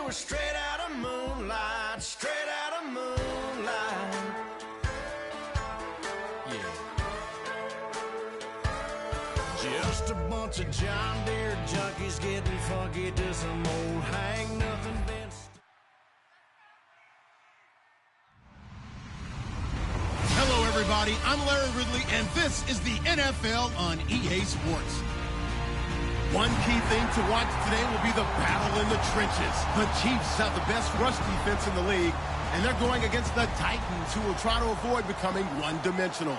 was straight out of moonlight, straight out of moonlight. Yeah. Just a bunch of John Deere junkies getting funky to some old hang nothing Vince. Hello, everybody. I'm Larry Ridley, and this is the NFL on EA Sports. One key thing to watch today will be the battle in the trenches. The Chiefs have the best rush defense in the league, and they're going against the Titans, who will try to avoid becoming one-dimensional.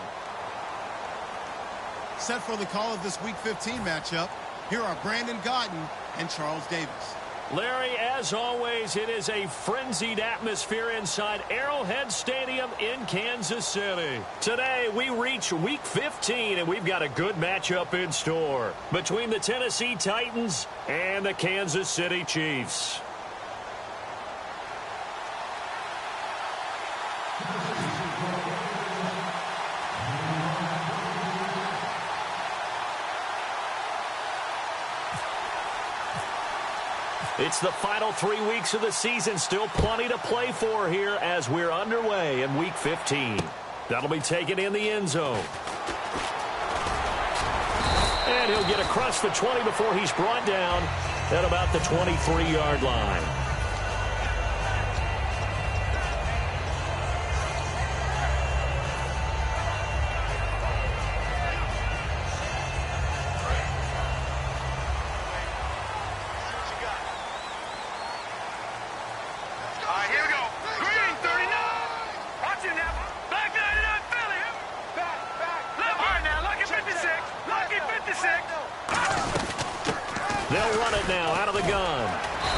Set for the call of this Week 15 matchup, here are Brandon Gaudin and Charles Davis. Larry, as always, it is a frenzied atmosphere inside Arrowhead Stadium in Kansas City. Today, we reach Week 15, and we've got a good matchup in store between the Tennessee Titans and the Kansas City Chiefs. It's the final 3 weeks of the season. Still plenty to play for here as we're underway in Week 15. That'll be taken in the end zone. And he'll get across the 20 before he's brought down at about the 23-yard line. They'll run it now out of the gun.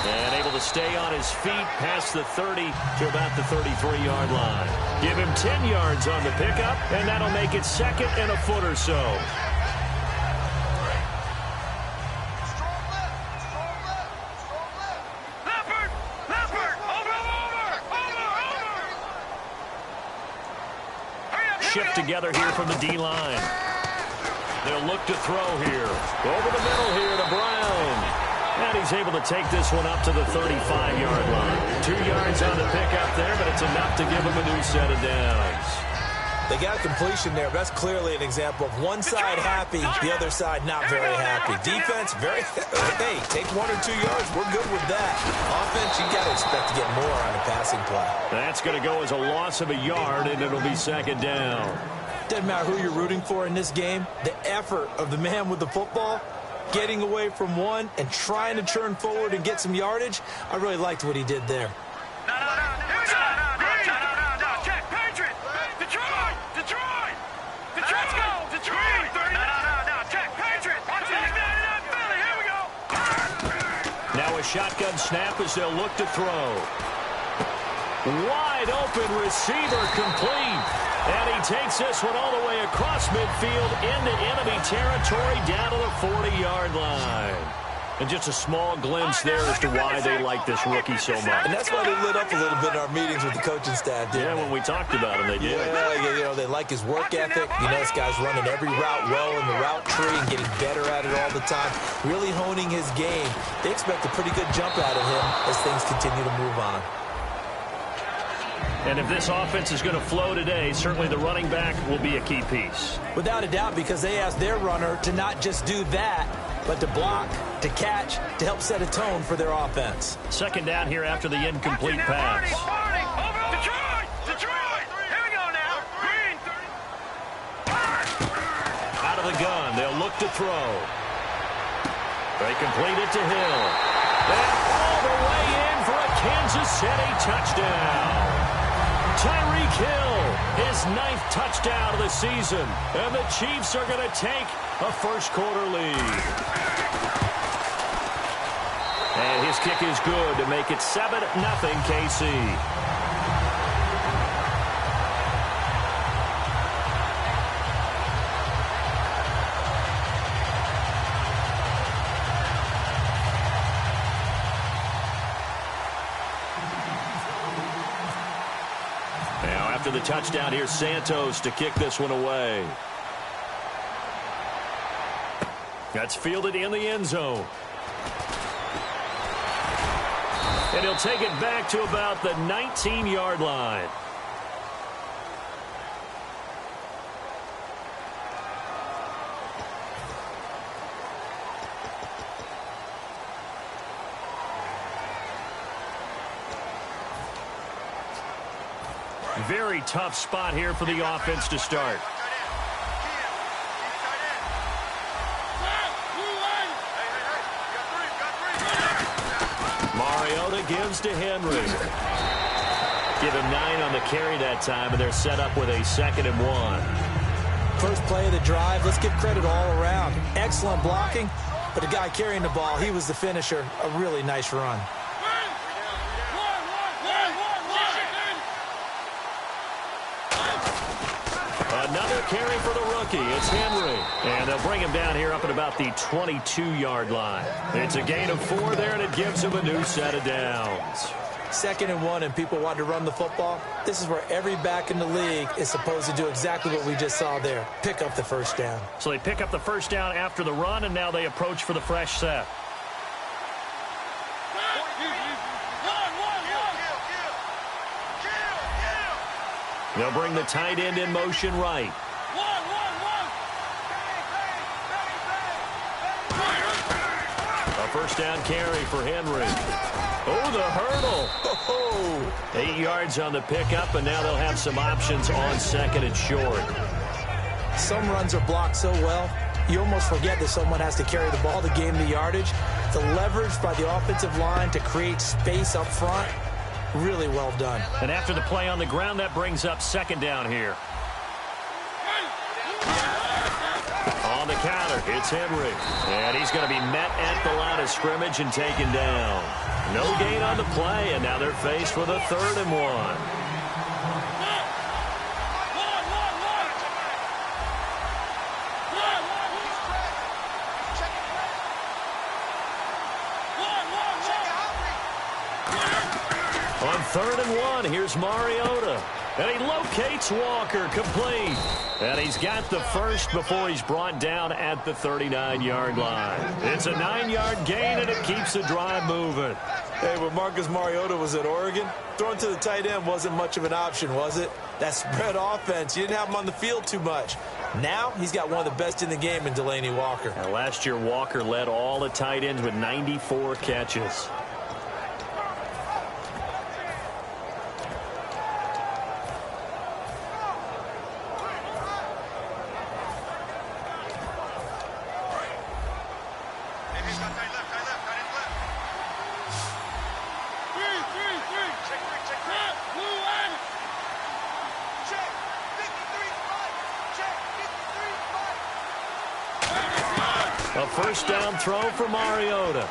And able to stay on his feet past the 30 to about the 33-yard line. Give him 10 yards on the pickup, and that'll make it second and a foot or so. Shift together here from the D-line. They'll look to throw here. Over the middle here to Brown. And he's able to take this one up to the 35-yard line. 2 yards on the pickup there, but it's enough to give him a new set of downs. They got completion there. That's clearly an example of one side happy, the other side not very happy. Defense, very, hey, take 1 or 2 yards. We're good with that. Offense, you got to expect to get more on a passing play. That's going to go as a loss of a yard, and it'll be second down. Doesn't matter who you're rooting for in this game. The effort of the man with the football, getting away from one and trying to turn forward and get some yardage, I really liked what he did there. Now a shotgun snap as they'll look to throw. Wide open receiver complete. And he takes this one all the way across midfield into enemy territory down to the 40-yard line. And just a small glimpse there as to why they like this rookie so much. And that's why they lit up a little bit in our meetings with the coaching staff, didn't they? When we talked about him, they did. Yeah, you know, they like his work ethic. You know, this guy's running every route well in the route tree and getting better at it all the time, really honing his game. They expect a pretty good jump out of him as things continue to move on. And if this offense is going to flow today, certainly the running back will be a key piece. Without a doubt, because they asked their runner to not just do that, but to block, to catch, to help set a tone for their offense. Second down here after the incomplete pass. Out of the gun, they'll look to throw. They complete it to Hill. And all the way in for a Kansas City touchdown. Tyreek Hill, his 9th touchdown of the season. And the Chiefs are going to take a first-quarter lead. And his kick is good to make it 7-0 KC. After the touchdown, here's Santos to kick this one away. That's fielded in the end zone. And he'll take it back to about the 19-yard line. Very tough spot here for the offense to start. Mariota gives to Henry. Give him 9 on the carry that time, and they're set up with a 2nd and 1. First play of the drive, let's give credit all around. Excellent blocking, but the guy carrying the ball, he was the finisher. A really nice run. Another carry for the rookie. It's Henry. And they'll bring him down here up at about the 22-yard line. It's a gain of 4 there, and it gives him a new set of downs. 2nd and 1, and people want to run the football. This is where every back in the league is supposed to do exactly what we just saw there. Pick up the first down. So they pick up the first down after the run, and now they approach for the fresh set. They'll bring the tight end in motion right. A first down carry for Henry. Oh, the hurdle. Oh, 8 yards on the pickup, and now they'll have some options on 2nd and short. Some runs are blocked so well, you almost forget that someone has to carry the ball to gain the yardage. The leverage by the offensive line to create space up front, really well done. And after the play on the ground, that brings up 2nd down here. On the counter, it's Henry. And he's going to be met at the line of scrimmage and taken down. No gain on the play, and now they're faced with a 3rd and 1. On 3rd and 1, here's Mariota. And he locates Walker, complete. And he's got the first before he's brought down at the 39-yard line. It's a 9-yard gain, and it keeps the drive moving. Hey, when Marcus Mariota was at Oregon, throwing to the tight end wasn't much of an option, was it? That spread offense, you didn't have him on the field too much. Now, he's got one of the best in the game in Delaney Walker. Now, last year, Walker led all the tight ends with 94 catches. A first down throw for Mariota.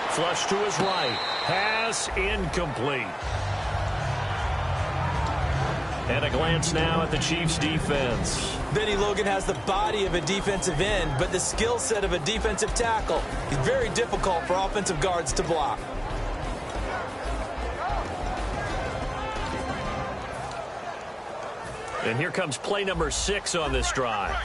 Flush to his right. Pass incomplete. And a glance now at the Chiefs' defense. Benny Logan has the body of a defensive end, but the skill set of a defensive tackle. He's very difficult for offensive guards to block. And here comes play number 6 on this drive.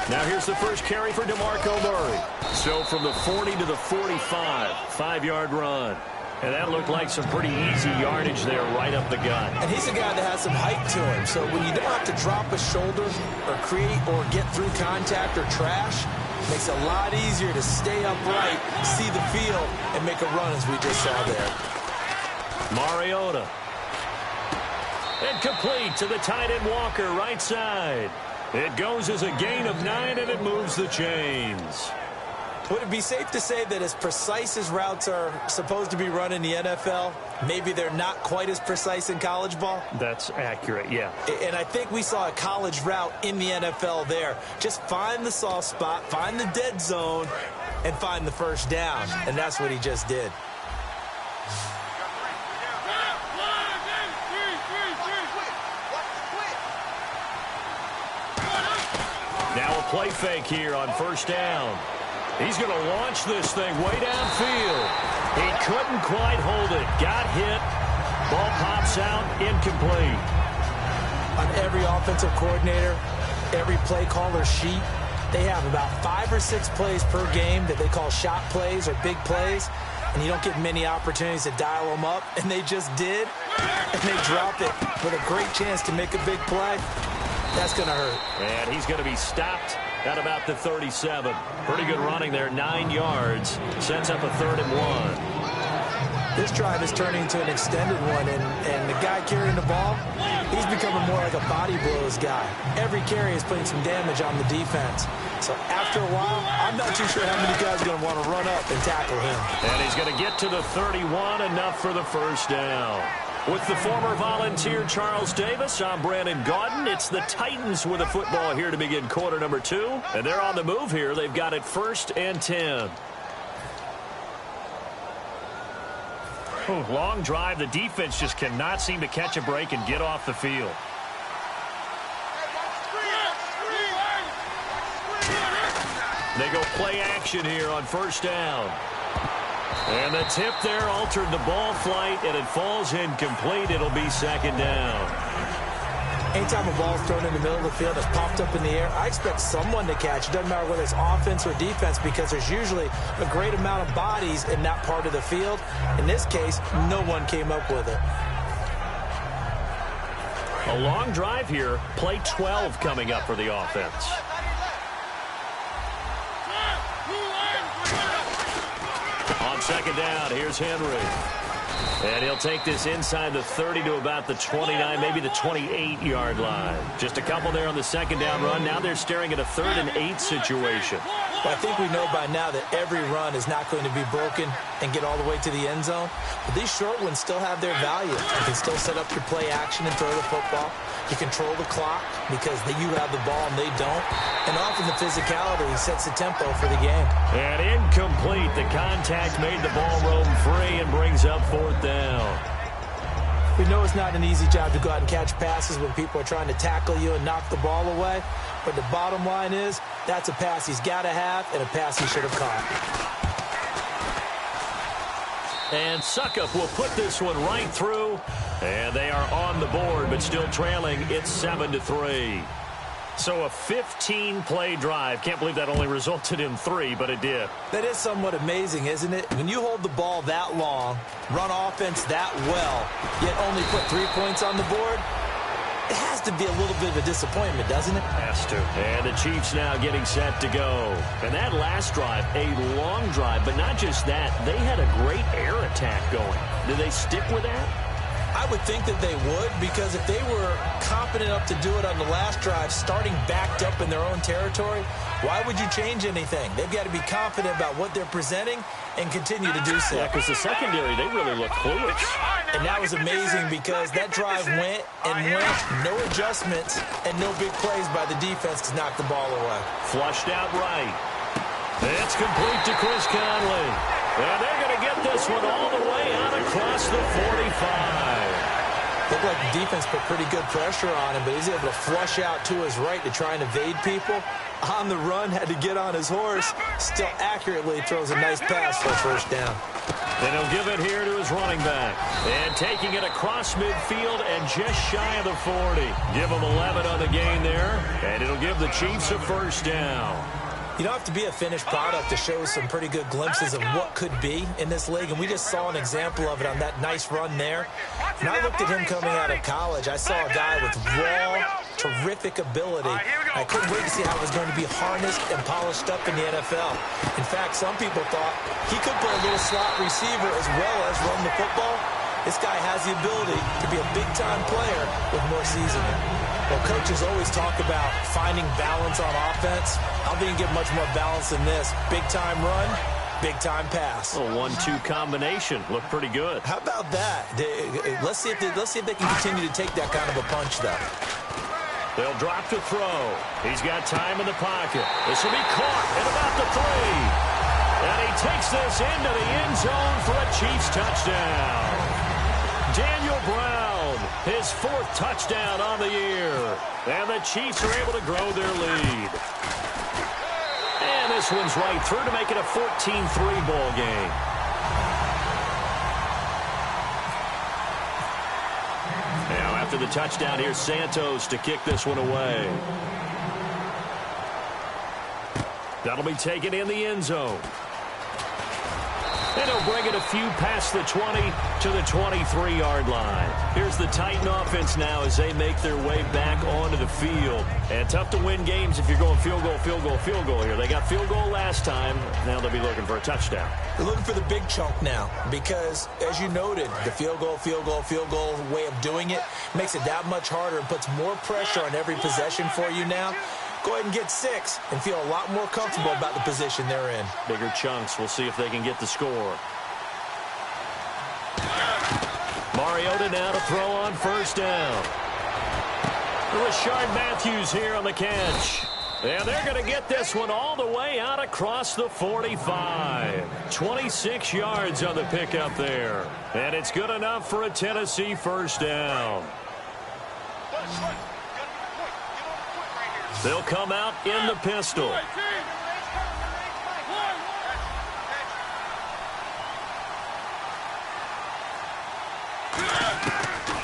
Now here's the first carry for DeMarco Murray. So from the 40 to the 45, 5-yard run. And that looked like some pretty easy yardage there right up the gut. And he's a guy that has some height to him. So when you don't have to drop a shoulder or create or get through contact or trash, it makes it a lot easier to stay upright, see the field, and make a run as we just saw there. Mariota. And complete to the tight end Walker, right side. It goes as a gain of 9, and it moves the chains. Would it be safe to say that as precise as routes are supposed to be run in the NFL, maybe they're not quite as precise in college ball? That's accurate, yeah. And I think we saw a college route in the NFL there. Just find the soft spot, find the dead zone, and find the first down. And that's what he just did. Now a play fake here on first down. He's going to launch this thing way downfield. He couldn't quite hold it. Got hit. Ball pops out, incomplete. On every offensive coordinator, every play caller sheet, they have about 5 or 6 plays per game that they call shot plays or big plays, and you don't get many opportunities to dial them up, and they just did, and they drop it with a great chance to make a big play. That's going to hurt. And he's going to be stopped at about the 37. Pretty good running there, 9 yards. Sets up a 3rd and 1. This drive is turning into an extended one, and the guy carrying the ball, he's becoming more like a body blows guy. Every carry is putting some damage on the defense. So after a while, I'm not too sure how many guys are going to want to run up and tackle him. And he's going to get to the 31, enough for the first down. With the former Volunteer Charles Davis, I'm Brandon Gaudin. It's the Titans with the football here to begin quarter number 2. And they're on the move here. They've got it 1st and 10. Long drive. The defense just cannot seem to catch a break and get off the field. They go play action here on 1st down. And the tip there altered the ball flight, and it falls incomplete. It'll be 2nd down. Anytime a ball is thrown in the middle of the field, it's popped up in the air, I expect someone to catch. It doesn't matter whether it's offense or defense, because there's usually a great amount of bodies in that part of the field. In this case, no one came up with it. A long drive here. Play 12 coming up for the offense. On 2nd down, here's Henry. And he'll take this inside the 30 to about the 29, maybe the 28-yard line. Just a couple there on the 2nd down run. Now they're staring at a 3rd and 8 situation. Well, I think we know by now that every run is not going to be broken and get all the way to the end zone. But these short ones still have their value. You can still set up your play action and throw the football. You control the clock because you have the ball and they don't. And often the physicality sets the tempo for the game. And incomplete. The contact made the ball roam free and brings up 4th down. We know it's not an easy job to go out and catch passes when people are trying to tackle you and knock the ball away. But the bottom line is, that's a pass he's got to have and a pass he should have caught. And Suckup will put this one right through. And they are on the board, but still trailing. It's 7-3. So a 15-play drive. Can't believe that only resulted in 3, but it did. That is somewhat amazing, isn't it? When you hold the ball that long, run offense that well, yet only put 3 points on the board, it has to be a little bit of a disappointment, doesn't it? Has to. And the Chiefs now getting set to go. And that last drive, a long drive, but not just that. They had a great air attack going. Did they stick with that? I would think that they would, because if they were confident enough to do it on the last drive, starting backed up in their own territory, why would you change anything? They've got to be confident about what they're presenting and continue to do so. Yeah, because the secondary, they really look clueless. And that was amazing because that drive went, no adjustments, and no big plays by the defense to knock the ball away. Flushed out right. It's complete to Chris Conley. And they're going to get this one all the way out across the 45. Looked like the defense put pretty good pressure on him, but he's able to flush out to his right to try and evade people. On the run, had to get on his horse. Still accurately throws a nice pass for a 1st down. Then he'll give it here to his running back. And taking it across midfield and just shy of the 40. Give him 11 on the gain there, and it'll give the Chiefs a 1st down. You don't have to be a finished product to show some pretty good glimpses of what could be in this league, and we just saw an example of it on that nice run there. When I looked at him coming out of college, I saw a guy with raw, terrific ability. I couldn't wait to see how it was going to be harnessed and polished up in the NFL. In fact, some people thought he could play a little slot receiver as well as run the football. This guy has the ability to be a big-time player with more seasoning. Well, coaches always talk about finding balance on offense. I don't think you get much more balance than this. Big-time run, big-time pass. A 1-2 combination. Looked pretty good. How about that? Let's see if they can continue to take that kind of a punch, though. They'll drop to throw. He's got time in the pocket. This will be caught at about the 3. And he takes this into the end zone for a Chiefs touchdown. Daniel Brown, his 4th touchdown on the year. And the Chiefs are able to grow their lead. And this one's right through to make it a 14-3 ball game. Now after the touchdown, here's Santos to kick this one away. That'll be taken in the end zone. And he'll bring it a few past the 20 to the 23-yard line. Here's the Titan offense now as they make their way back onto the field. And tough to win games if you're going field goal, field goal, field goal here. They got field goal last time. Now they'll be looking for a touchdown. They're looking for the big chunk now because, as you noted, the field goal way of doing it makes it that much harder and puts more pressure on every possession for you now. Go ahead and get 6 and feel a lot more comfortable about the position they're in. Bigger chunks. We'll see if they can get the score. Mariota now to throw on first down. Rashard Matthews here on the catch. And they're going to get this one all the way out across the 45. 26 yards on the pickup there. And it's good enough for a Tennessee first down. They'll come out in the pistol.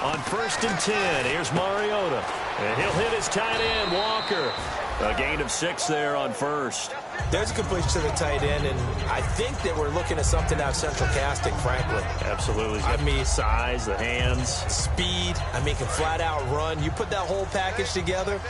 On first and 10, here's Mariota. And he'll hit his tight end, Walker. A gain of 6 there on first. There's a completion to the tight end, and I think that we're looking at something out of central casting, frankly. Absolutely. I mean, size, the hands. Speed. I mean, can flat out run. You put that whole package together,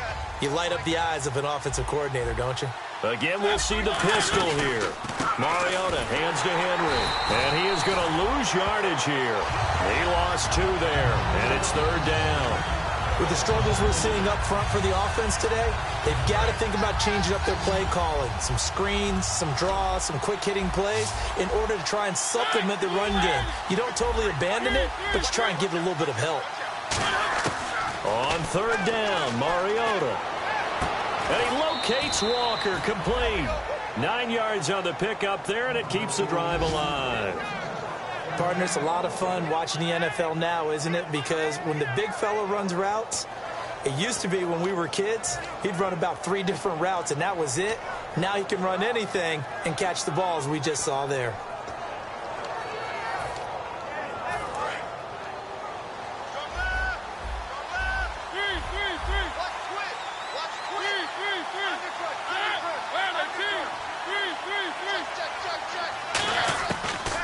you light up the eyes of an offensive coordinator, don't you? Again, we'll see the pistol here. Mariota hands to Henry. And he is going to lose yardage here. He lost 2 there, and it's third down. With the struggles we're seeing up front for the offense today, they've got to think about changing up their play calling. Some screens, some draws, some quick-hitting plays in order to try and supplement the run game. You don't totally abandon it, but you try and give it a little bit of help. On third down, Mariota. And he locates Walker, complete. 9 yards on the pickup there, and it keeps the drive alive. Partner, it's a lot of fun watching the NFL now, isn't it? Because when the big fella runs routes, it used to be when we were kids, he'd run about 3 different routes, and that was it. Now he can run anything and catch the balls we just saw there.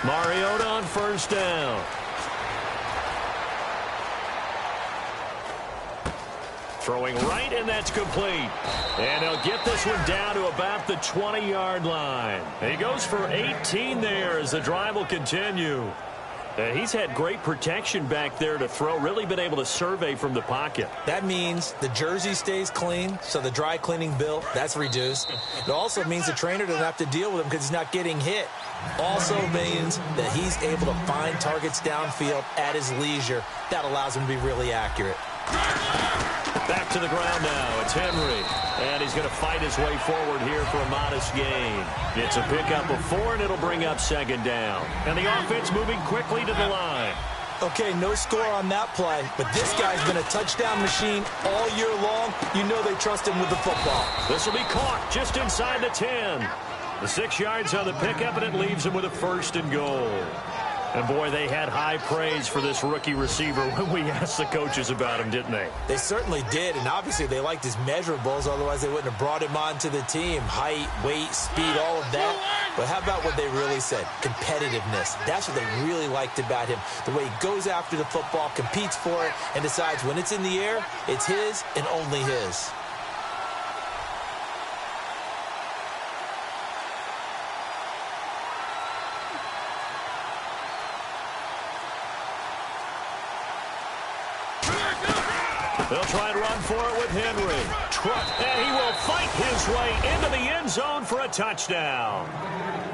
Mariota on first down. Throwing right, and that's complete. And he'll get this one down to about the 20-yard line. He goes for 18 there as the drive will continue. He's had great protection back there to throw, really been able to survey from the pocket. That means the jersey stays clean, so the dry cleaning bill, that's reduced. It also means the trainer doesn't have to deal with him because he's not getting hit. Also means that he's able to find targets downfield at his leisure. That allows him to be really accurate. Back to the ground now. It's Henry. And he's going to fight his way forward here for a modest gain. It's a pickup of 4, and it'll bring up second down. And the offense moving quickly to the line. Okay, no score on that play, but this guy's been a touchdown machine all year long. You know they trust him with the football. This will be caught just inside the 10. The 6 yards on the pickup, and it leaves him with a first and goal. And, boy, they had high praise for this rookie receiver when we asked the coaches about him, didn't they? They certainly did, and obviously they liked his measurables. Otherwise, they wouldn't have brought him onto the team. Height, weight, speed, all of that. But how about what they really said? Competitiveness. That's what they really liked about him. The way he goes after the football, competes for it, and decides when it's in the air, it's his and only his. They'll try and run for it with Henry. And he will fight his way into the end zone for a touchdown.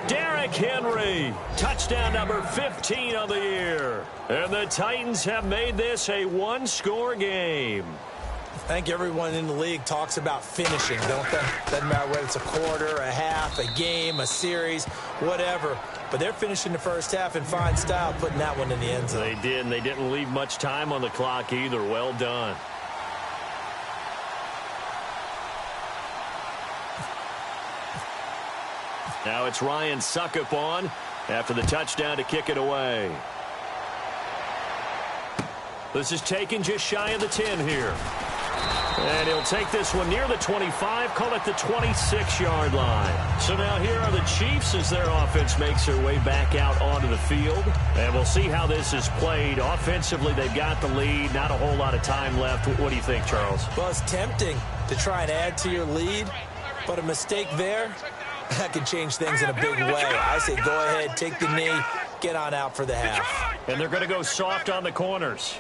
Derrick Henry, touchdown number 15 of the year. And the Titans have made this a one-score game. I think everyone in the league talks about finishing, don't they? Doesn't matter whether it's a quarter, a half, a game, a series, whatever. But they're finishing the first half in fine style, putting that one in the end zone. They did, and they didn't leave much time on the clock either. Well done. Now it's Ryan Suckup on after the touchdown to kick it away. This is taken just shy of the 10 here. And he'll take this one near the 25, call it the 26-yard line. So now here are the Chiefs as their offense makes their way back out onto the field. And we'll see how this is played. Offensively, they've got the lead. Not a whole lot of time left. What do you think, Charles? Well, it's tempting to try and add to your lead, but a mistake there, that can change things in a big way. I say go ahead, take the knee, get on out for the half. And they're going to go soft on the corners.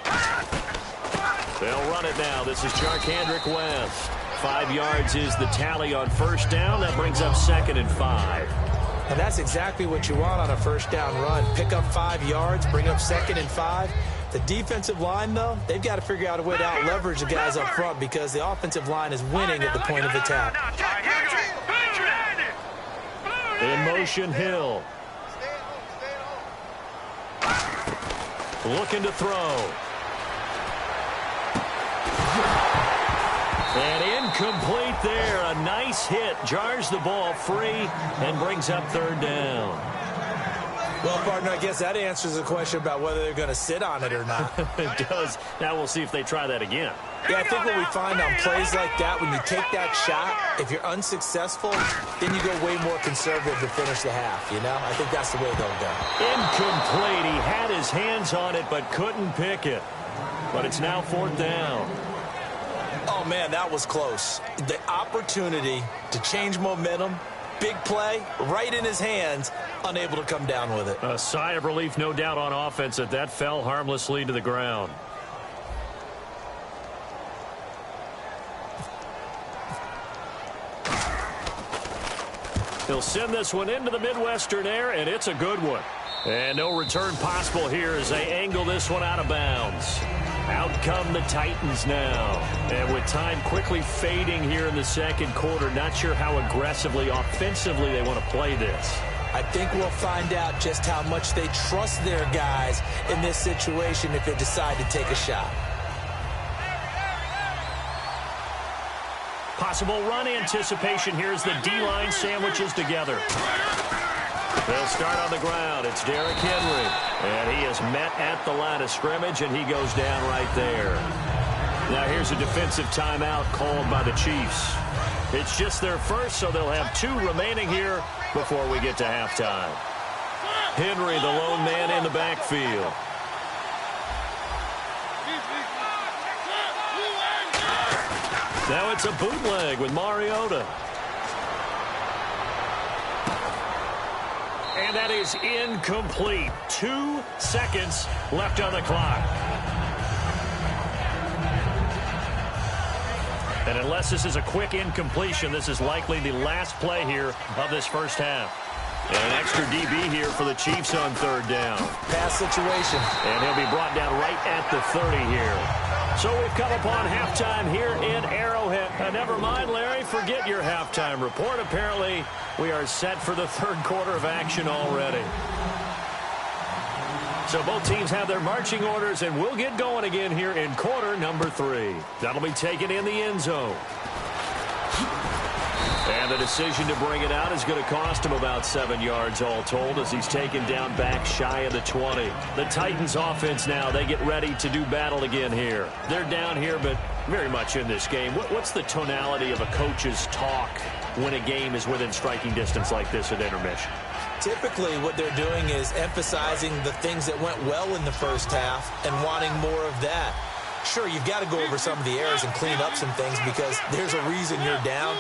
They'll run it now. This is Charkandrick West. 5 yards is the tally on first down. That brings up 2nd and 5. And that's exactly what you want on a first down run. Pick up 5 yards, bring up 2nd and 5. The defensive line, though, they've got to figure out a way to out-leverage the guys up front because the offensive line is winning at the point of attack. In motion, Hill. Looking to throw. And incomplete there. A nice hit. Jars the ball free and brings up 3rd down. Well, partner, I guess that answers the question about whether they're going to sit on it or not. It does. Now we'll see if they try that again. Yeah, I think what we find on plays like that, when you take that shot, if you're unsuccessful, then you go way more conservative to finish the half, you know? I think that's the way they'll go. Incomplete. He had his hands on it but couldn't pick it. But it's now 4th down. Oh, man, that was close. The opportunity to change momentum, big play, right in his hands, unable to come down with it. A sigh of relief, no doubt, on offense that fell harmlessly to the ground. He'll send this one into the Midwestern air, and it's a good one. And no return possible here as they angle this one out of bounds. Out come the Titans now. And with time quickly fading here in the second quarter, not sure how aggressively, offensively they want to play this. I think we'll find out just how much they trust their guys in this situation if they decide to take a shot. Possible run anticipation here as the D-line sandwiches together. They'll start on the ground. It's Derrick Henry. And he is met at the line of scrimmage, and he goes down right there. Now here's a defensive timeout called by the Chiefs. It's just their first, so they'll have 2 remaining here before we get to halftime. Henry, the lone man in the backfield. Now it's a bootleg with Mariota. And that is incomplete. 2 seconds left on the clock. And unless this is a quick incompletion, this is likely the last play here of this first half. And an extra DB here for the Chiefs on 3rd down. Pass situation. And he'll be brought down right at the 30 here. So we've come upon halftime here in Arrowhead. Never mind, Larry, forget your halftime report. Apparently, we are set for the 3rd quarter of action already. So both teams have their marching orders, and we'll get going again here in quarter number 3. That'll be taken in the end zone. And the decision to bring it out is going to cost him about 7 yards all told as he's taken down back shy of the 20. The Titans offense now, they get ready to do battle again here. They're down here, but very much in this game. What's the tonality of a coach's talk when a game is within striking distance like this at intermission? Typically, what they're doing is emphasizing the things that went well in the first half and wanting more of that. Sure, you've got to go over some of the errors and clean up some things because there's a reason you're down.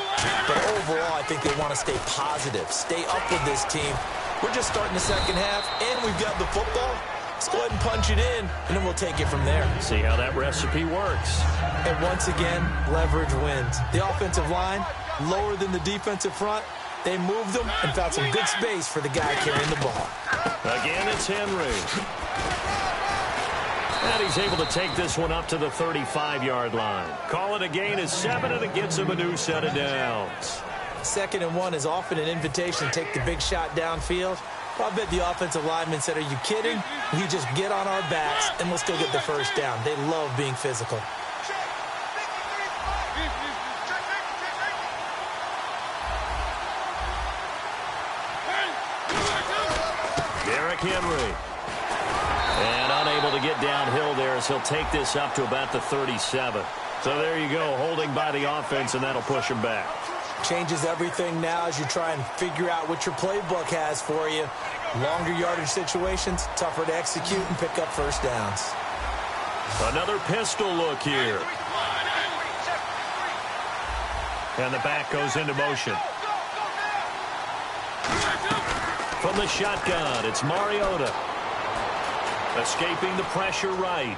But overall, I think they want to stay positive, stay up with this team. We're just starting the second half, and we've got the football. Let's go ahead and punch it in, and then we'll take it from there. See how that recipe works. And once again, leverage wins. The offensive line, lower than the defensive front. They moved them and found some good space for the guy carrying the ball. Again, it's Henry. And he's able to take this one up to the 35-yard line. Call it a gain of 7, and it gets him a new set of downs. 2nd and 1 is often an invitation to take the big shot downfield. I bet the offensive lineman said, are you kidding? We just get on our backs, and let's go get the first down. They love being physical. Derrick Henry. And unable to get downhill there as he'll take this up to about the 37. So there you go, holding by the offense, and that'll push him back. Changes everything now as you try and figure out what your playbook has for you. Longer yardage situations, tougher to execute and pick up first downs. Another pistol look here. And the back goes into motion. From the shotgun, it's Mariota. Escaping the pressure right.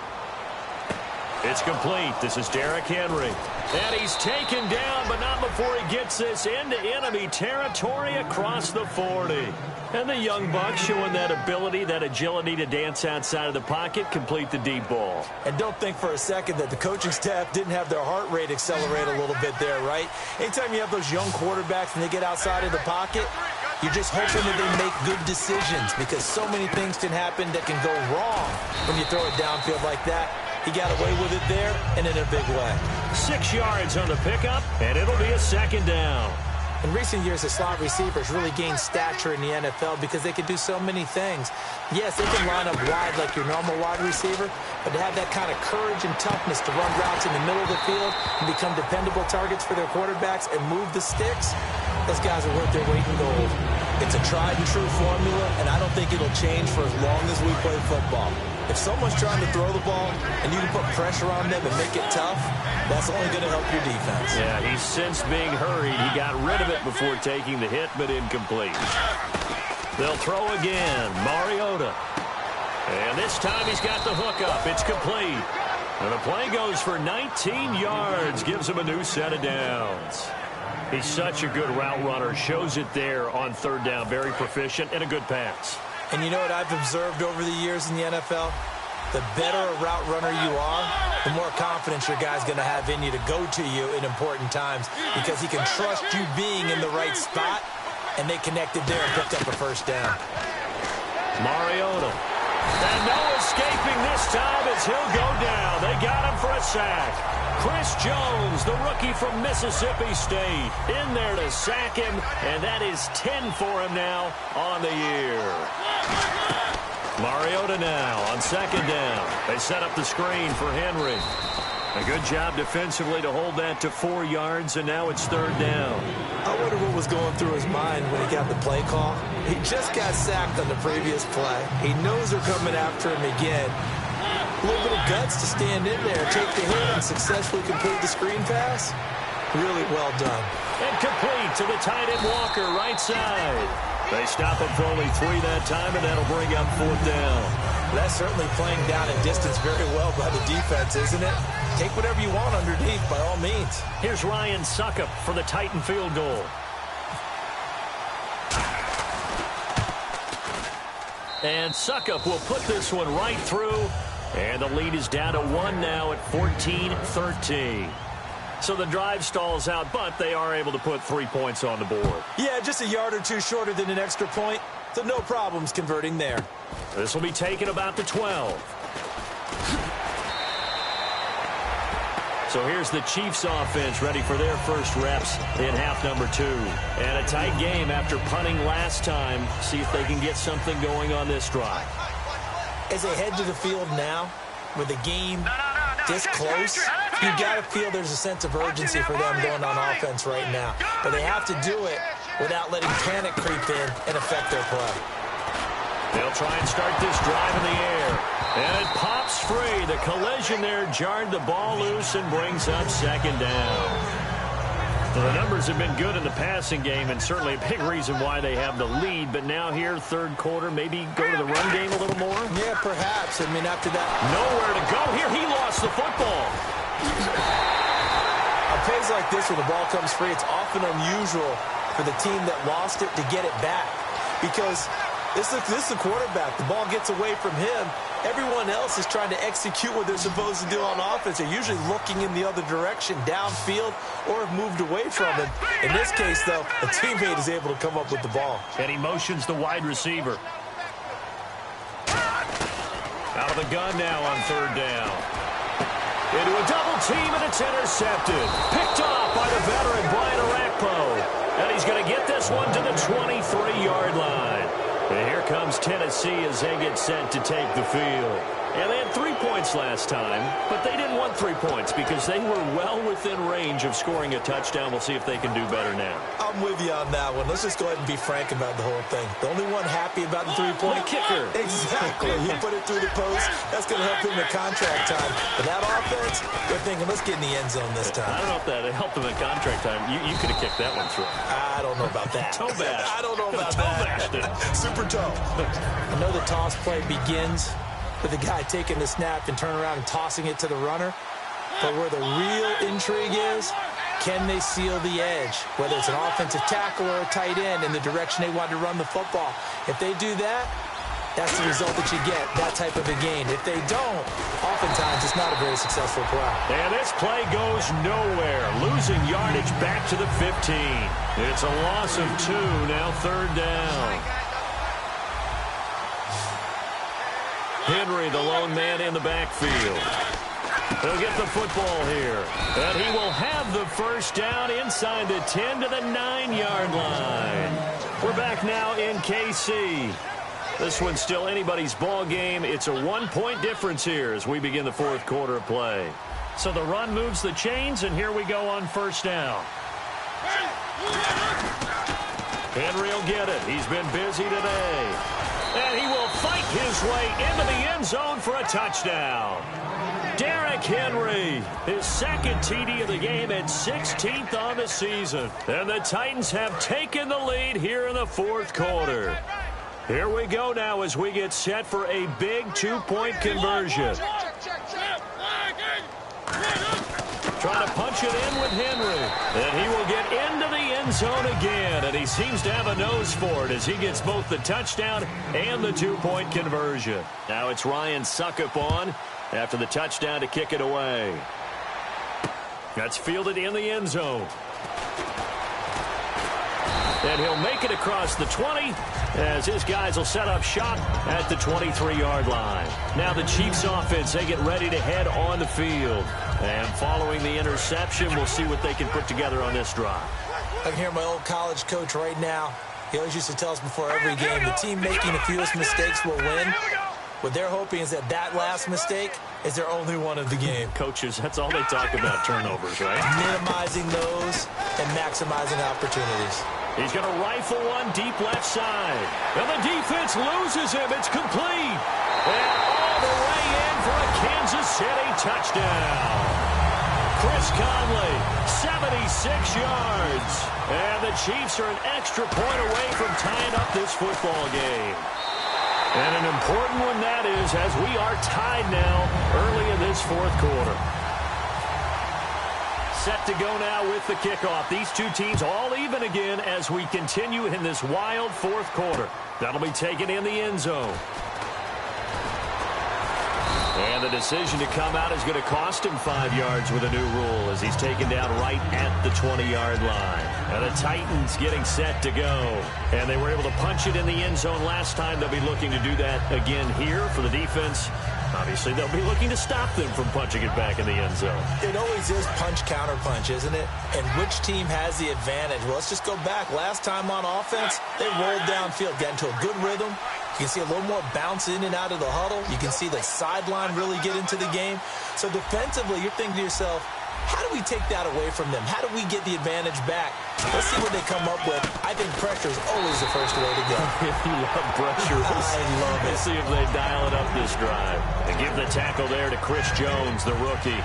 It's complete. This is Derrick Henry. And he's taken down, but not before he gets this into enemy territory across the 40. And the young buck showing that ability, that agility to dance outside of the pocket, complete the deep ball. And don't think for a second that the coaching staff didn't have their heart rate accelerate a little bit there, right? Anytime you have those young quarterbacks and they get outside of the pocket, you're just hoping that they make good decisions because so many things can happen that can go wrong when you throw it downfield like that. He got away with it there and in a big way. 6 yards on the pickup, and it'll be a second down. In recent years, the slot receivers really gained stature in the NFL because they can do so many things. Yes, they can line up wide like your normal wide receiver, but to have that kind of courage and toughness to run routes in the middle of the field and become dependable targets for their quarterbacks and move the sticks, those guys are worth their weight in gold. It's a tried-and-true formula, and I don't think it'll change for as long as we play football. If someone's trying to throw the ball and you can put pressure on them and make it tough, that's only going to help your defense. Yeah, he's since being hurried. He got rid of it before taking the hit, but incomplete. They'll throw again. Mariota. And this time he's got the hook up. It's complete. And the play goes for 19 yards. Gives him a new set of downs. He's such a good route runner. Shows it there on third down. Very proficient and a good pass. And you know what I've observed over the years in the NFL? The better a route runner you are, the more confidence your guy's going to have in you to go to you in important times because he can trust you being in the right spot, and they connected there and picked up a first down. Mariota. And no escaping this time as he'll go down. They got him for a sack. Chris Jones, the rookie from Mississippi State, in there to sack him, and that is 10 for him now on the year. Mariota now on second down. They set up the screen for Henry. A good job defensively to hold that to 4 yards, and now it's third down. I wonder what was going through his mind when he got the play call. He just got sacked on the previous play. He knows they're coming after him again. A little bit of guts to stand in there, take the hit, and successfully complete the screen pass. Really well done. And complete to the tight end Walker, right side. They stop him for only 3 that time, and that'll bring up fourth down. That's certainly playing down in distance very well by the defense, isn't it? Take whatever you want underneath, by all means. Here's Ryan Suckup for the Titan field goal. And Suckup will put this one right through. And the lead is down to 1 now at 14-13. So the drive stalls out, but they are able to put 3 points on the board. Yeah, just a yard or two shorter than an extra point. So no problems converting there. This will be taken about the 12. So here's the Chiefs offense ready for their first reps in half number 2. And a tight game after punting last time. See if they can get something going on this drive. As they head to the field now, with the game this close, you got to feel there's a sense of urgency for them going on offense right now. But they have to do it without letting panic creep in and affect their play. They'll try and start this drive in the air. And it pops free. The collision there jarred the ball loose and brings up second down. Well, the numbers have been good in the passing game, and certainly a big reason why they have the lead. But now here, third quarter, maybe go to the run game a little more? Yeah, perhaps. I mean, after that. Nowhere to go. Here, he lost the football. On plays like this where the ball comes free, it's often unusual for the team that lost it to get it back. Because this is the quarterback. The ball gets away from him. Everyone else is trying to execute what they're supposed to do on offense. They're usually looking in the other direction, downfield, or have moved away from him. In this case, though, a teammate is able to come up with the ball. And he motions the wide receiver. Out of the gun now on third down. Into a double team, and it's intercepted. Picked off by the veteran Brian Arakpo. And he's going to get this one to the 23-yard line. And here comes Tennessee as they get set to take the field. And they had 3 points last time, but they didn't want 3 points because they were well within range of scoring a touchdown. We'll see if they can do better now. I'm with you on that one. Let's just go ahead and be frank about the whole thing. The only one happy about the three-point kicker. Exactly. He put it through the post. That's going to help him in contract time. But that offense, they're thinking, let's get in the end zone this time. I don't know if that helped him in contract time. You could have kicked that one through. I don't know about that. Toe bash. I don't know about toe that. Bashed it. Super toe. I know the toss play begins with the guy taking the snap and turning around and tossing it to the runner. But where the real intrigue is, can they seal the edge? Whether it's an offensive tackle or a tight end in the direction they want to run the football. If they do that, that's the result that you get, that type of a gain. If they don't, oftentimes it's not a very successful play. And this play goes nowhere. Losing yardage back to the 15. It's a loss of 2, now 3rd down. Henry, the lone man in the backfield. He'll get the football here. And he will have the first down inside the 10 to the 9-yard line. We're back now in KC. This one's still anybody's ball game. It's a 1-point difference here as we begin the 4th quarter of play. So the run moves the chains, and here we go on first down. Henry will get it. He's been busy today. And he will fight his way into the end zone for a touchdown. Derrick Henry, his 2nd TD of the game and 16th on the season. And the Titans have taken the lead here in the 4th quarter. Here we go now as we get set for a big 2-point conversion. Trying to punch it in with Henry. And he will get into the end zone again. And he seems to have a nose for it as he gets both the touchdown and the 2-point conversion. Now it's Ryan Suckup on after the touchdown to kick it away. That's fielded in the end zone. And he'll make it across the 20 as his guys will set up shop at the 23-yard line. Now the Chiefs offense, they get ready to head on the field. And following the interception, we'll see what they can put together on this drive. I can hear my old college coach right now. He always used to tell us before every game, the team making the fewest mistakes will win. What they're hoping is that that last mistake is their only one of the game. Coaches, that's all they talk about, turnovers, right? Minimizing those and maximizing opportunities. He's going to rifle one deep left side. And the defense loses him. It's complete. And all the way in for a Kansas City touchdown. Chris Conley, 76 yards. And the Chiefs are an extra point away from tying up this football game. And an important one that is, as we are tied now early in this 4th quarter. Set to go now with the kickoff. These two teams all even again as we continue in this wild 4th quarter. That'll be taken in the end zone. And the decision to come out is going to cost him 5 yards with a new rule as he's taken down right at the 20-yard line. And the Titans getting set to go. And they were able to punch it in the end zone last time. They'll be looking to do that again here for the defense. Obviously, they'll be looking to stop them from punching it back in the end zone. It always is punch-counter-punch, isn't it? And which team has the advantage? Well, let's just go back. Last time on offense, they rolled downfield, got into a good rhythm. You can see a little more bounce in and out of the huddle. You can see the sideline really get into the game. So defensively, you're thinking to yourself, how do we take that away from them? How do we get the advantage back? Let's see what they come up with. I think pressure is always the first way to go. You love pressure. I love it. Let's see if they dial it up this drive. And give the tackle there to Chris Jones, the rookie.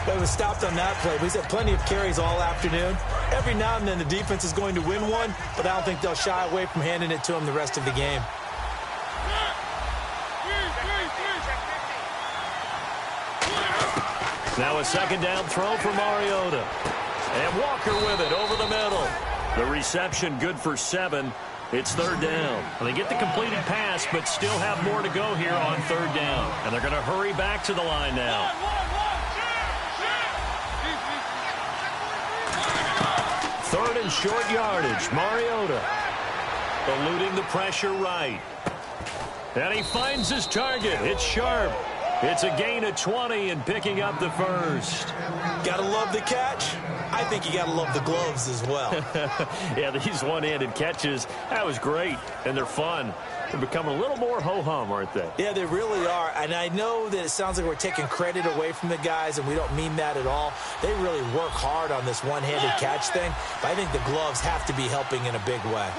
They was stopped on that play. He's had plenty of carries all afternoon. Every now and then the defense is going to win one, but I don't think they'll shy away from handing it to him the rest of the game. Now a 2nd down throw for Mariota. And Walker with it over the middle. The reception good for 7. It's 3rd down. Well, they get the completed pass, but still have more to go here on 3rd down. And they're going to hurry back to the line now. 3rd and short yardage. Mariota eluding the pressure right. And he finds his target. It's Sharp. It's a gain of 20 and picking up the first. Gotta love the catch. I think you got to love the gloves as well. Yeah, these one-handed catches, that was great, and they're fun. They're becoming a little more ho-hum, aren't they? Yeah, they really are. And I know that it sounds like we're taking credit away from the guys, and we don't mean that at all. They really work hard on this one-handed catch thing, but I think the gloves have to be helping in a big way.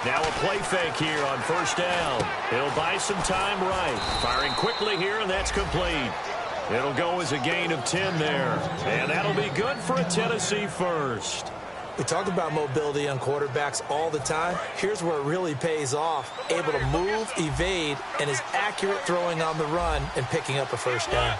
Now a play fake here on first down. He'll buy some time right. Firing quickly here, and that's complete. It'll go as a gain of 10 there. And that'll be good for a Tennessee first. We talk about mobility on quarterbacks all the time. Here's where it really pays off. Able to move, evade, and is accurate throwing on the run and picking up a first down.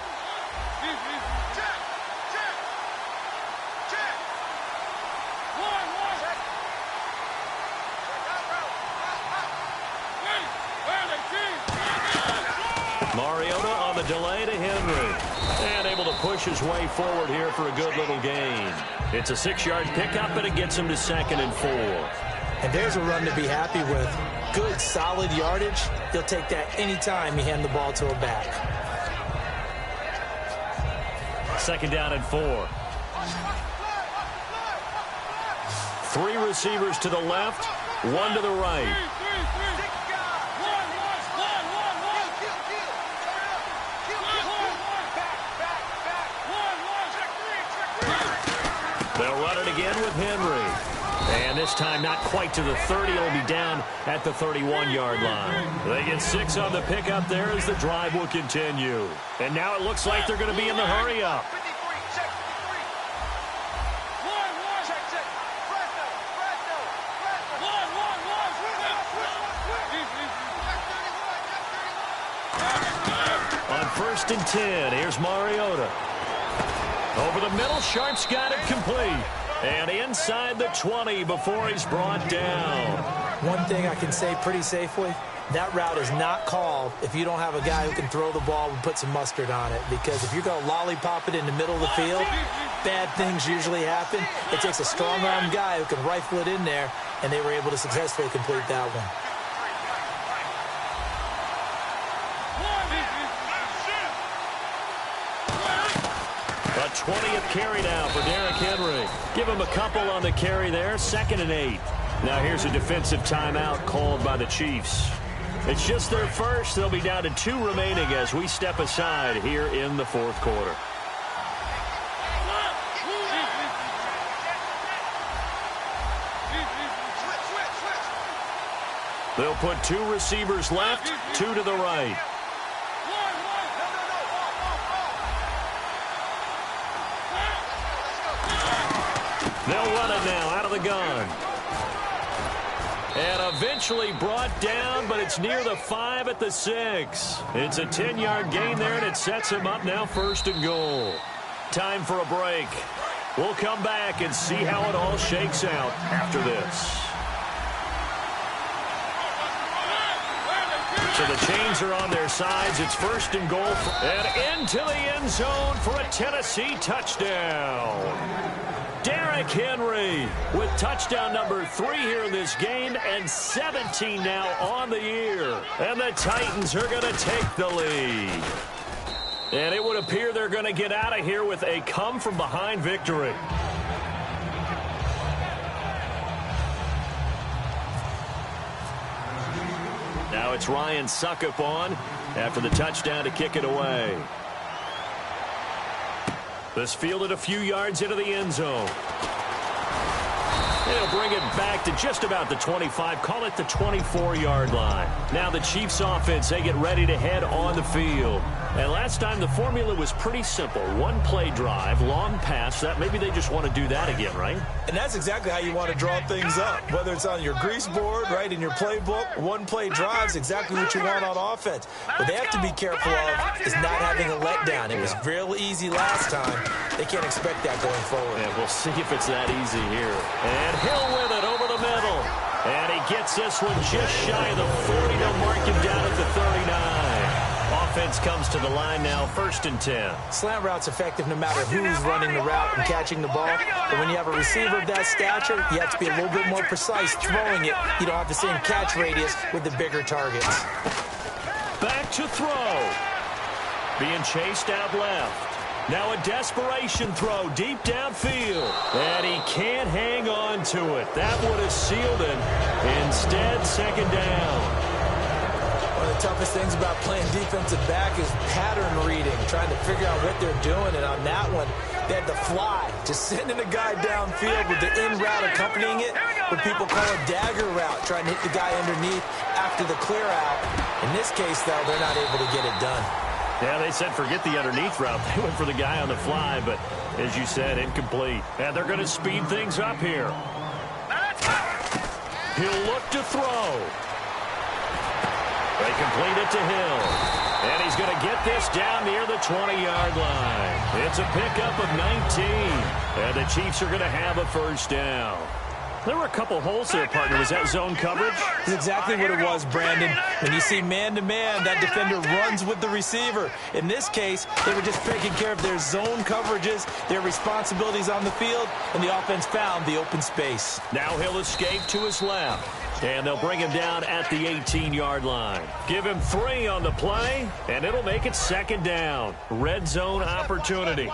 Mariota on the delay to Henry. And able to push his way forward here for a good little gain. It's a 6-yard pickup, and it gets him to 2nd and 4. And there's a run to be happy with. Good, solid yardage. He'll take that anytime you hand the ball to a back. 2nd down and 4. 3 receivers to the left, 1 to the right. They'll run it again with Henry. And this time not quite to the 30. It'll be down at the 31-yard line. They get 6 on the pickup there as the drive will continue. And now it looks like they're going to be in the hurry-up. On 1st and 10, here's Mariota. Over the middle, Sharp's got it complete. And inside the 20 before he's brought down. One thing I can say pretty safely, that route is not called if you don't have a guy who can throw the ball and put some mustard on it. Because if you're going to lollipop it in the middle of the field, bad things usually happen. It takes a strong-arm guy who can rifle it in there, and they were able to successfully complete that one. A 20th carry now for Derrick Henry. Give him a couple on the carry there. 2nd and 8. Now here's a defensive timeout called by the Chiefs. It's just their first. They'll be down to 2 remaining as we step aside here in the 4th quarter. They'll put 2 receivers left, 2 to the right. They'll run it now out of the gun. And eventually brought down, but it's near the 5 at the 6. It's a 10-yard gain there, and it sets him up now 1st and goal. Time for a break. We'll come back and see how it all shakes out after this. So the chains are on their sides. It's 1st and goal. And into the end zone for a Tennessee touchdown. Derrick Henry with touchdown number 3 here in this game, and 17 now on the year. And the Titans are going to take the lead. And it would appear they're going to get out of here with a come-from-behind victory. Now it's Ryan Suckup on after the touchdown to kick it away. This fielded a few yards into the end zone. They'll bring it back to just about the 25, call it the 24-yard line. Now the Chiefs offense, they get ready to head on the field. And last time the formula was pretty simple. 1-play drive, long pass. That maybe they just want to do that again, right? And that's exactly how you want to draw things up. Whether it's on your grease board, right, in your playbook, 1-play drive is exactly what you want on offense. What they have to be careful of is not having a letdown. It was real easy last time. They can't expect that going forward. And we'll see if it's that easy here. And Hill with it over the middle. And he gets this one just shy of the 40. They'll mark him down at the 39. Offense comes to the line now, 1st and 10. Slant route's effective no matter who's running the route and catching the ball. But when you have a receiver of that stature, you have to be a little bit more precise throwing it. You don't have the same catch radius with the bigger targets. Back to throw. Being chased out left. Now a desperation throw deep downfield. And he can't hang on to it. That would have sealed it. Instead, second down. One of the toughest things about playing defensive back is pattern reading, trying to figure out what they're doing. And on that one, they had to fly, just sending a guy downfield with the in route accompanying it, what people call a dagger route, trying to hit the guy underneath after the clear out. In this case, though, they're not able to get it done. Yeah, they said forget the underneath route. They went for the guy on the fly, but as you said, incomplete. And they're going to speed things up here. He'll look to throw. They complete it to Hill. And he's going to get this down near the 20-yard line. It's a pickup of 19. And the Chiefs are going to have a first down. There were a couple holes there, partner. Was that zone coverage? That's exactly what it was, Brandon. When you see man-to-man, that defender runs with the receiver. In this case, they were just taking care of their zone coverages, their responsibilities on the field, and the offense found the open space. Now he'll escape to his left. And they'll bring him down at the 18-yard line. Give him 3 on the play, and it'll make it second down. Red zone opportunity.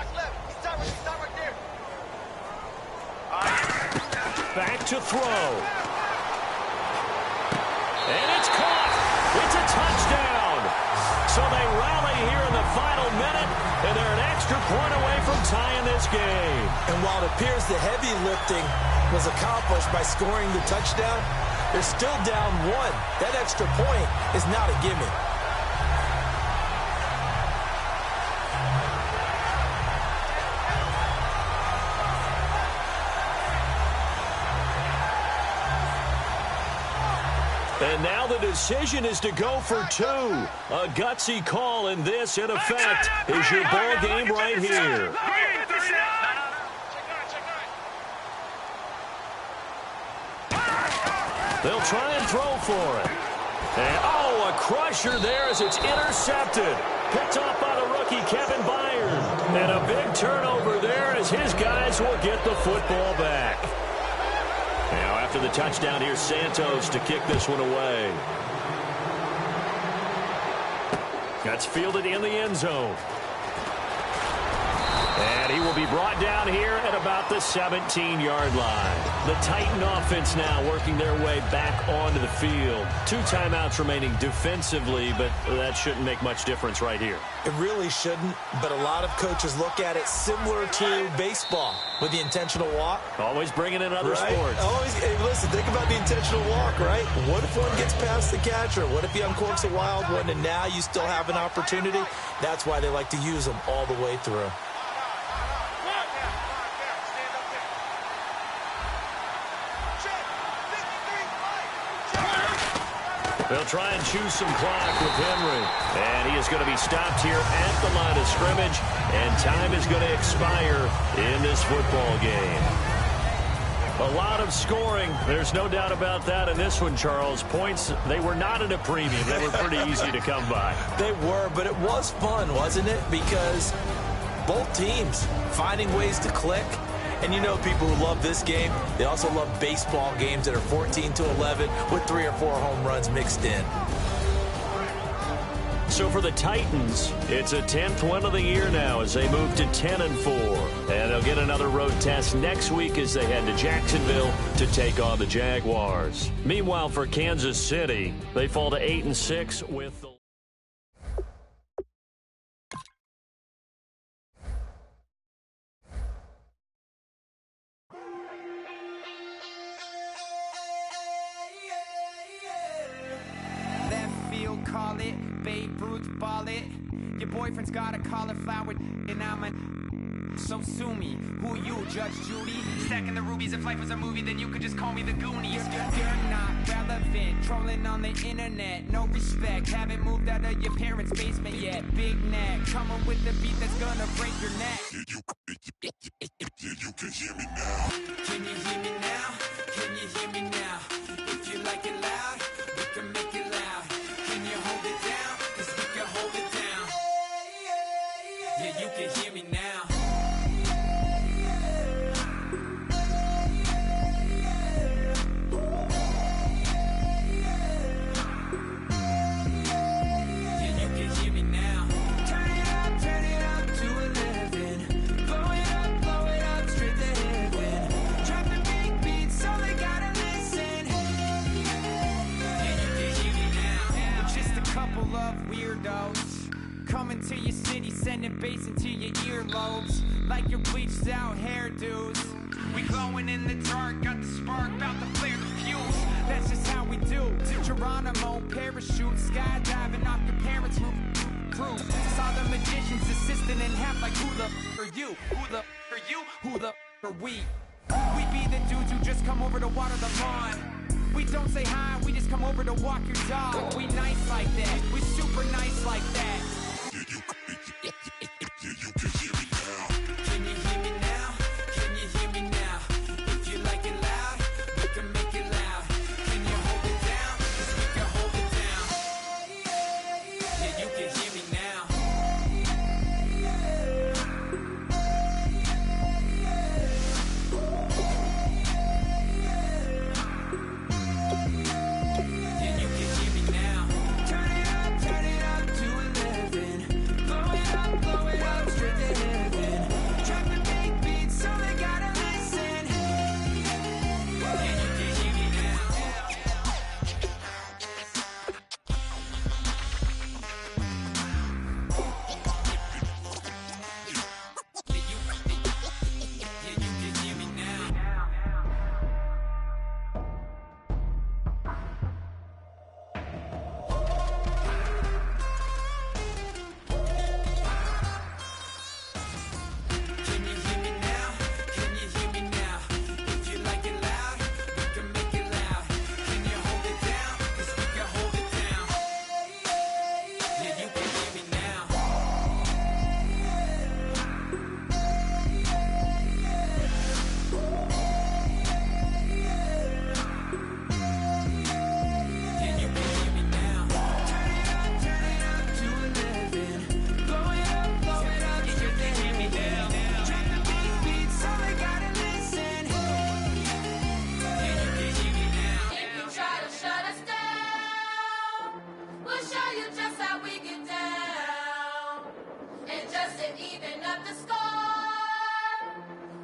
Back to throw. And it's caught. It's a touchdown. So they rally here in the final minute, and they're an extra point away from tying this game. And while it appears the heavy lifting was accomplished by scoring the touchdown, they're still down 1. That extra point is not a gimme. And now the decision is to go for 2. A gutsy call, and this, in effect, is your ball game right here. They'll try and throw for it. And, oh, a crusher there as it's intercepted. Picked off by the rookie, Kevin Byard. And a big turnover there as his guys will get the football back. Now, after the touchdown, here's Santos to kick this one away. That's fielded in the end zone. And he will be brought down here at about the 17-yard line. The Titan offense now working their way back onto the field. 2 timeouts remaining defensively, but that shouldn't make much difference right here. It really shouldn't, but a lot of coaches look at it similar to baseball with the intentional walk. Always bringing in other sports. Always, hey, listen, think about the intentional walk, right? What if one gets past the catcher? What if he uncorks a wild one and now you still have an opportunity? That's why they like to use them all the way through. They'll try and choose some clock with Henry. And he is going to be stopped here at the line of scrimmage. And time is going to expire in this football game. A lot of scoring. There's no doubt about that in this one, Charles. Points, they were not at a premium. They were pretty easy to come by. They were, but it was fun, wasn't it? Because both teams finding ways to click. And you know people who love this game, they also love baseball games that are 14-11 with 3 or 4 home runs mixed in. So for the Titans, it's a 10th win of the year now as they move to 10-4. And they'll get another road test next week as they head to Jacksonville to take on the Jaguars. Meanwhile, for Kansas City, they fall to 8-6 with the... Call it, Babe Ruth ball it. Your boyfriend's got a cauliflower and I'm a... So sue me, who you, Judge Judy? Stacking the rubies, if life was a movie, then you could just call me the Goonies. You're not relevant, trolling on the internet. No respect, haven't moved out of your parents' basement yet. Big neck, coming with the beat that's gonna break your neck. You can hear me now. Can you hear me now? Can you hear me now? If you like it loud, we can make it loud. Can you hold it down? 'Cause we can hold it down. Yeah, you can hear me now. Driving to your city, sending bass into your earlobes, like your bleached out hairdos. We glowing in the dark, got the spark, about to flare the fuse. That's just how we do. To Geronimo, parachute, skydiving off your parents' roof. Saw the magician's assistant in half, like who the are you? Who the are you? Who the are we? We be the dudes who just come over to water the lawn. We don't say hi, we just come over to walk your dog. We nice like that, we super nice like that. Can you hear me now? Can you hear me now? If you like it loud, we can make it loud. Can you hold it down? 'Cause we can hold it down. Yeah, you can hear me now. Yeah, you can hear me now. Turn it up to 11. Blow it up, straight to heaven. Drop the big beat so they gotta listen. Yeah, you can hear me now. Yeah, you can hear me now. Can you hear me now? Can you hear me now? If you like it loud, we can make it loud. Can you hold it down? 'Cause we can hold it down. Yeah, you can hear me now. Yeah, you can hear me now. Turn it up to 11. Blow it up, straight to heaven. Drop the big beat so they gotta listen. Yeah, you can hear me now. If you try to shut us down, we'll show you just how we get down. And just to even up the score,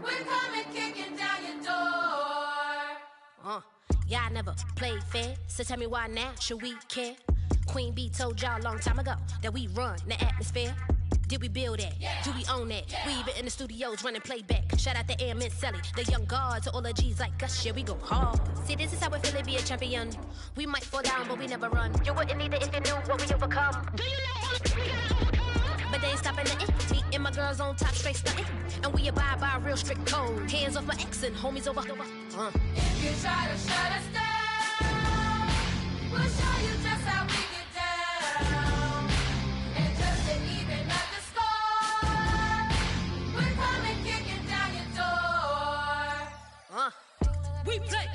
we're coming kicking down your door. Yeah, I never played fair, so tell me why now should we care? Queen Bee told y'all a long time ago that we run the atmosphere. Did we build that? Do we own that? We even in the studios running playback. Shout out to Airman Sally, the young guard, to all the G's like us. Yeah, we go hard. See, this is how we feel to be a champion. We might fall down, but we never run. You wouldn't need it if you knew what we overcome. Do you know all the we gotta overcome? But they ain't stopping nothing. Me and my girls on top, straight stunting. And we abide by a real strict code. Hands off my ex and homies over. If you try to shut us down, we'll show you just how we get down. And just to even up the score, we're coming kicking down your door. We play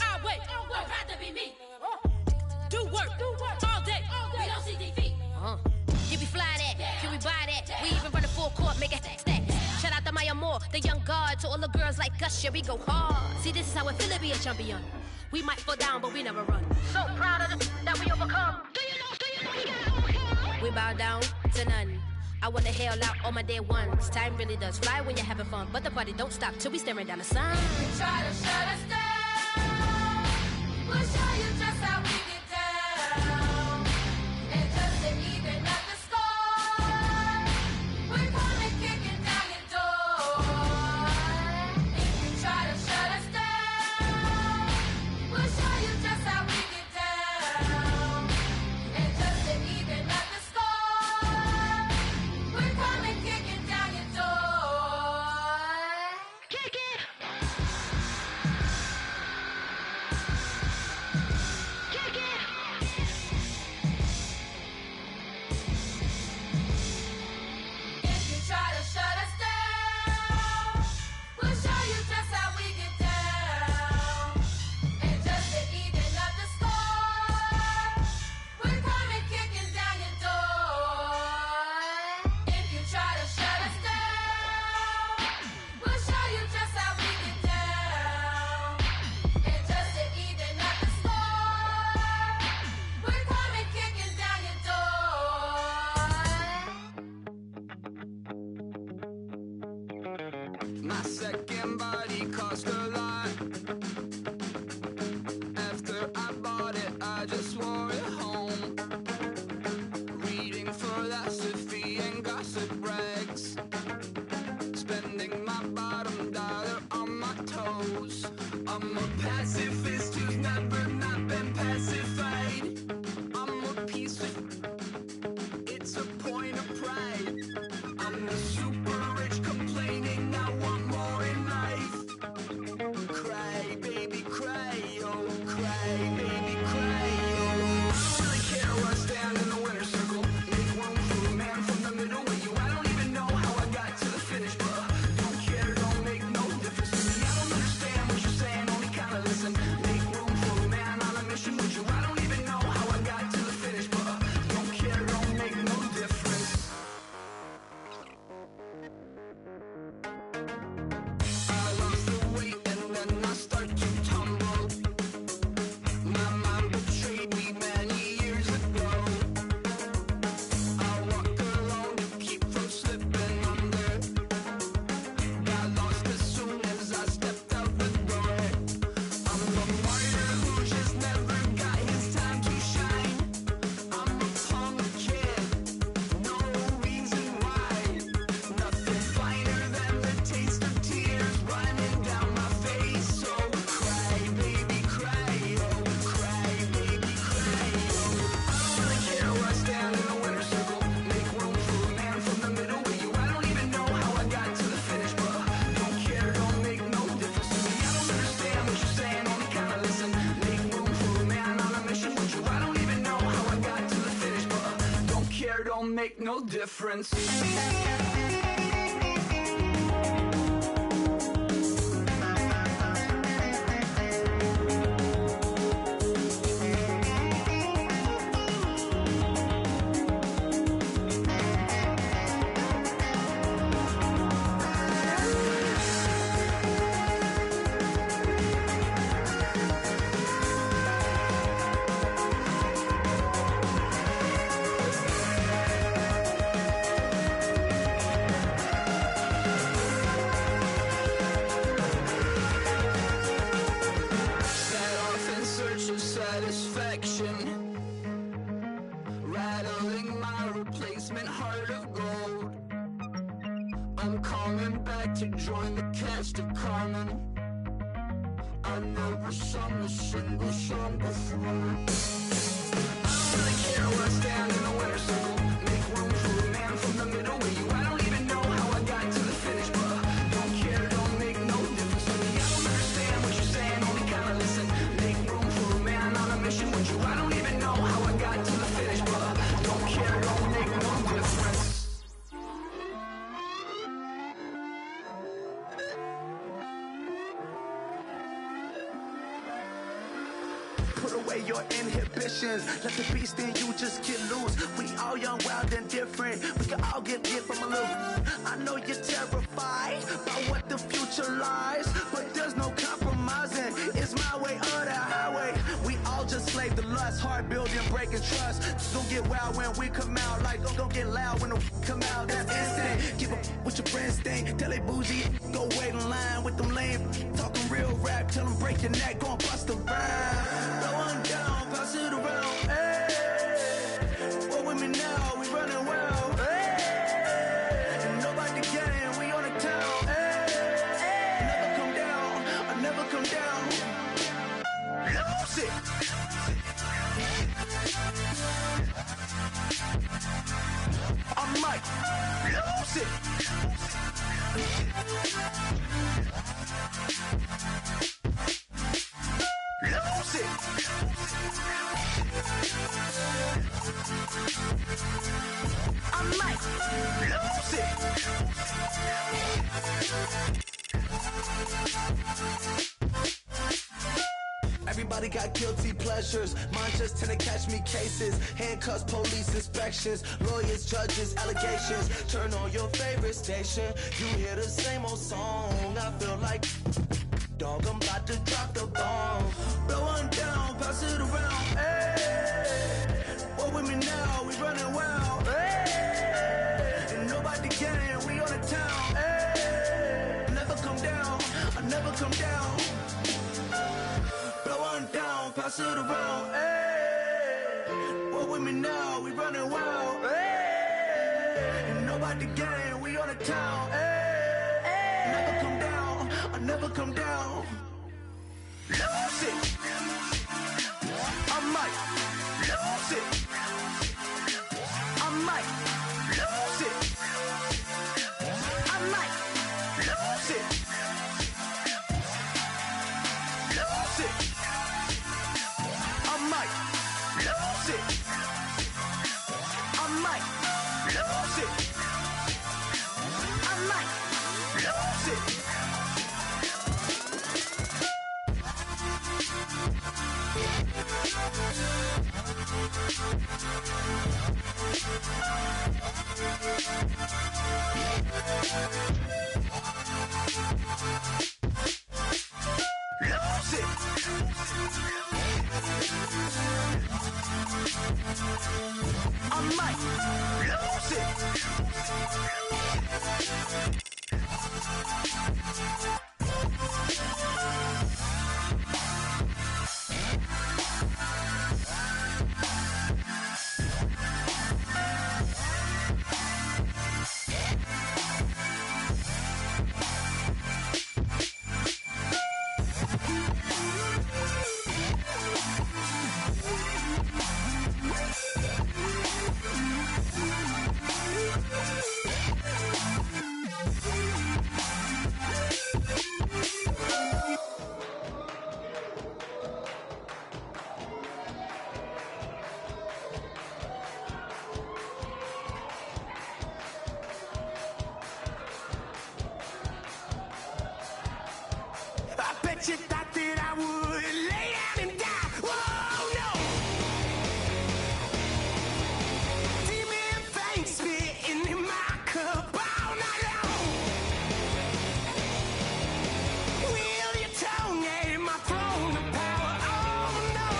our way. Would rather be me. Do work all day. We don't see defeat. Can we fly that? Can we buy that? We even run a full court, make it stack. Shout out to Maya Moore, the young guard, to all the girls like us. Yeah, we go hard. See, this is how it feel to be a champion. We might fall down, but we never run. So proud of the that we overcome. Do you know we gotta overcome? We bow down to none. I wanna hail out all my day ones. Time really does fly when you're having fun, but the party don't stop till we staring down the sun. You try to shut us down, we'll show you just how we get down. And just to even up the score, we're coming kicking down your door. If you try to shut us down, we'll show you just how we get down. And just to even up the score, we're coming kicking down your door. Kick it! Kick it! If you try to shut us down, we'll show you just how we get down. And just to even up the score, we're coming kicking down your door. If you try to shut us down, we'll show you just how we get down. And just to even up the score, we're coming kicking down your door. My second body cost a lot. After I bought it, I just wore it home. Reading philosophy and goes. I'm a pacifist who's never not been pacified. I'm a piece of, it's a point of pride. I'm the super rich complaining I want more in life. Cry, baby, cry, oh, cry, baby, cry, oh. I don't really care where I stand in the winner's circle. Make room for a man from the middle with you. I don't even know how I got to the finish, but don't care, don't make no difference to me. I don't understand what you're saying, only kinda listen. Make room for a man on a mission with you. I don't even know how I got to the finish, but don't care, don't make no difference. I lost the weight and then I start to tumble. My mind betrayed me many years ago. I walk alone to keep from slipping under. Got lost as soon as I stepped out the door. I'm a martyr who just never got his time to shine. I'm a punk kid, no reason why. Nothing finer than the taste of tears running down my face. So cry, baby, cry, oh, cry, baby, cry, oh. I don't really care where I stand in the winner's circle. Make room for a man from the middle with you. I don't even know how I got to the finish, but don't care, don't make no difference to me. I don't understand what you're saying, only kinda listen. Make room for a man on a mission with you. I don't even know how I got to the finish, but don't care, don't make no difference. Set off in search of satisfaction, rattling my replacement heart of gold. I'm coming back to join the cast of Carmen. I never sung a single song before. I don't really care where I stand in the winner's circle. Make room for a man from the middle with you. I don't even know how I got to the finish, but don't care, don't make no difference to me. I don't understand what you're saying, only kinda listen. Make room for a man on a mission with you. I don't even know how I got to the finish, but don't care, don't make no difference. Put away your inhibitions. Let the beast in you just get loose. We all young, wild, and different. We can all get hit from a little. I know you're terrified by what the future lies, but there's no compromising. It's my way or the highway. We all just slave the lust, hard building, breaking trust. Don't get wild when we come out. Like don't get loud when the come out. That's instant. Keep up with your friends thing. Tell they bougie, go wait in line with them lame. Talking real rap, tell them break your neck, go and bust a rhyme. Throw one down, pass it around. Hey, what with me now? We running well. Hey, and nobody can. We on the town. Hey, never come down. I never come down. Lose it. I might lose it. Lose it. I might lose it. Everybody got guilty pleasures. Mine just tend to catch me cases. Handcuffs, police inspections, lawyers, judges, allegations. Turn on your favorite station. You hear the same old song. I feel like dog, I'm about to drop the bomb. Blow one down, pass it around. Hey, what with me now? We running wild. Hey, and nobody can. We on the town. Hey, never come down. I never come down. Blow one down, pass it around. Hey, what with me now? We running wild. Hey, and nobody can. We on the town. Hey, never come down. I never come down. lose it. I might lose it. I might lose it. I might lose it. Lose it. I might lose it. I might lose it. I might lose it. Lose it. I might lose it. I bet you thought that I would lay down and die. Whoa, no. Demon things spitting in my cup all night long. Will your tongue at my throne of power? Oh, no.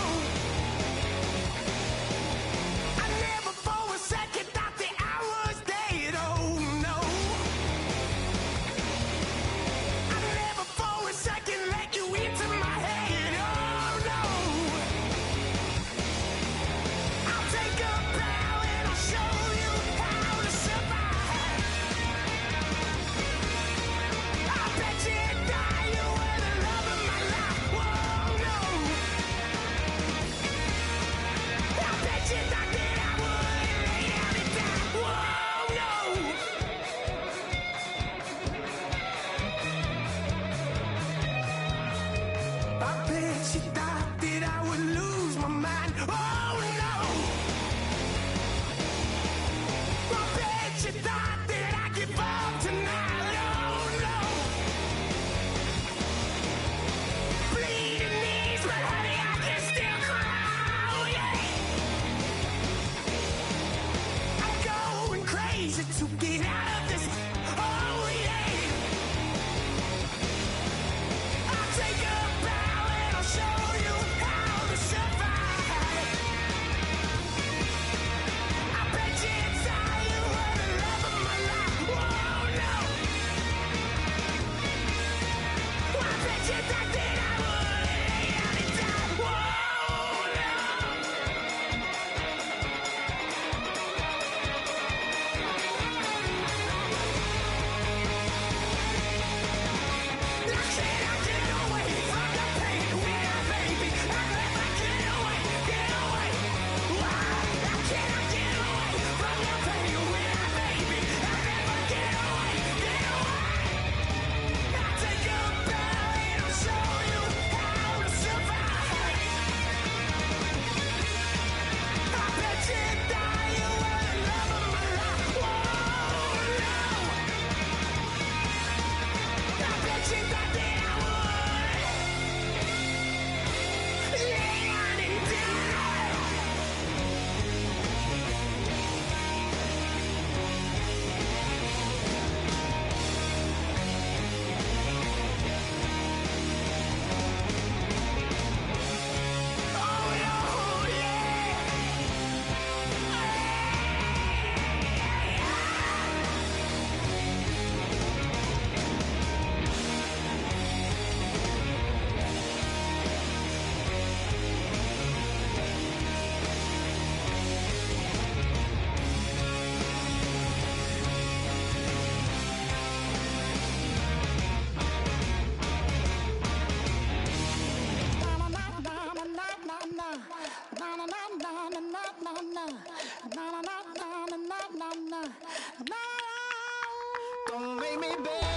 I never for a second thought that I was dead. Oh, no. I never for a second let you in baby.